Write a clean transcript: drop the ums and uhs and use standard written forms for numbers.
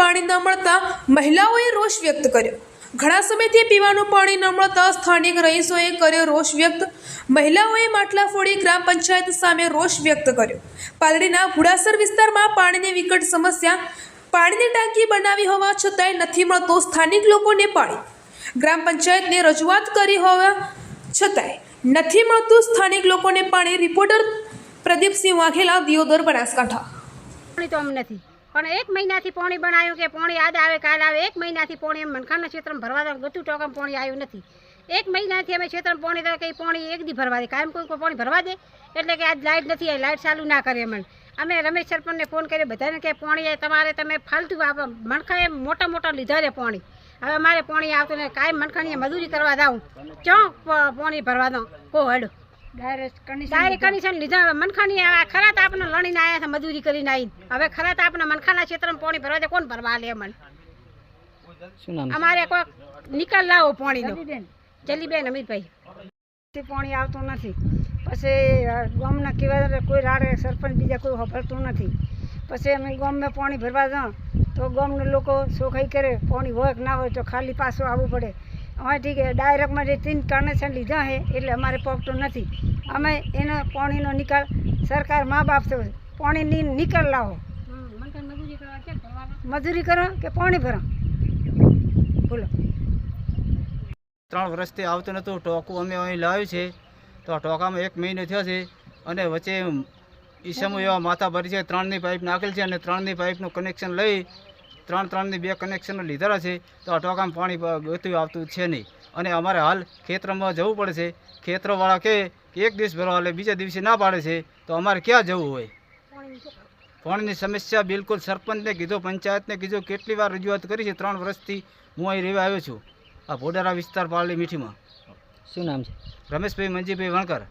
પાણી ન મળતા મહિલાઓએ રોષ વ્યક્ત કર્યો। ઘણા સમયથી પીવાનું પાણી ન મળતા સ્થાનિક રહીશોએ કર્યો રોષ વ્યક્ત। મહિલાઓએ માટલા ફોડી ગ્રામ પંચાયત સામે રોષ વ્યક્ત કર્યો। પાલડીના ઘોડાસર વિસ્તારમાં પાણીની વિકટ સમસ્યા। પાણીની ટાંકી બનાવી હોવા છતાંય નથી મળતો સ્થાનિક લોકોને પાણી। ગ્રામ પંચાયતને રજૂઆત કરી હોવા છતાંય નથી મળતું સ્થાનિક લોકોને પાણી। રિપોર્ટર પ્રદીપસિંહ વાઘેલા, દિયોદર, બનાસકાંઠા। પાણી તો અમ નથી, પણ 1 મહિનાથી પાણી બનાવ્યું કે પાણી આજ આવે કાલ આવે। 1 મહિનાથી પાણી મનખાના ક્ષેત્રમાં ભરવા દો, ગતું ટોકામાં પાણી આવ્યું નથી। 1 મહિનાથી અમે ક્ષેત્રમાં પાણી દે કે પાણી એક દી ભરવા દે, કાયમ કોઈ પાણી ભરવા દે એટલે કે આજ લાઇટ નથી આવી, લાઇટ ચાલુ ના કરે। અમે રમેશ સરપંચને ફોન કર્યો, બધાને કે પાણી તમારે તમે ફાલતુ મનખાએ મોટા મોટા લીધા છે પાણી। હવે અમારે પાણી આવતું ને કાયમ મનખાની મજૂરી કરવા જાઉં, ક્યાં પાણી ભરવા દો કો હેડો ડાયરેક્ટ કનેક્શન લીધા મનખાની। ખરા તો આપણે લણીને આવ્યા છે મજૂરી કરીને આવીને, હવે ખરા તો આપણે મનખાના ક્ષેત્રમાં પાણી ભરવા દે, કોણ ભરવા લે અમને? અમારે કોઈ નિકાલ લાવો પાણીનો। જલીબેન અમિતભાઈ, પાણી આવતું નથી। પછી ગામના કેવા કોઈ રાડે સરપંચ બીજા કોઈ વાપરતું નથી। પછી અમે ગામમાં પાણી ભરવા જાઉં તો ગામના લોકો સોખાઈ કરે, પાણી હોય કે ના હોય તો ખાલી પાછું આવવું પડે। હવે ઠીક છે, ડાયરેક્ટમાં જે 3 કનેક્શન લીધા છે એટલે અમારે પગતું નથી। અમે એનો પાણીનો નિકાલ સરકાર મા બાપ છે, પાણીની નિકાલ લાવો। મજૂરી કરો કે પાણી ભરો, બોલો। 3 વર્ષથી આવતું નહોતું, ટોકું અમે અહીં લાવ્યું છે તો આ ટોકામાં 1 મહિનો થયો છે અને વચ્ચે ઈસમો એવા માથા ભરી છે, 3ની પાઇપ નાખેલ છે અને 3ની પાઇપનું કનેક્શન લઈ 3ની 2 કનેક્શનો લીધેલા છે તો આ ટોકામાં પાણી ગતું આવતું છે નહીં। અને અમારે હાલ ખેતરમાં જવું પડે છે। ખેતરવાળા કહે કે 1 દિવસ ભરવા લે, બીજા દિવસે ના પાડે છે તો અમારે ક્યાં જવું હોય? પાણીની સમસ્યા બિલકુલ સરપંચને કીધું, પંચાયતને કીધું, કેટલી વાર રજૂઆત કરી છે। 3 વર્ષથી હું અહીં રહેવા આવ્યો છું, આ ભોડારા વિસ્તાર પાલડી મીઠીમાં। શું નામ છે? રમેશભાઈ મંજીભાઈ વણકર।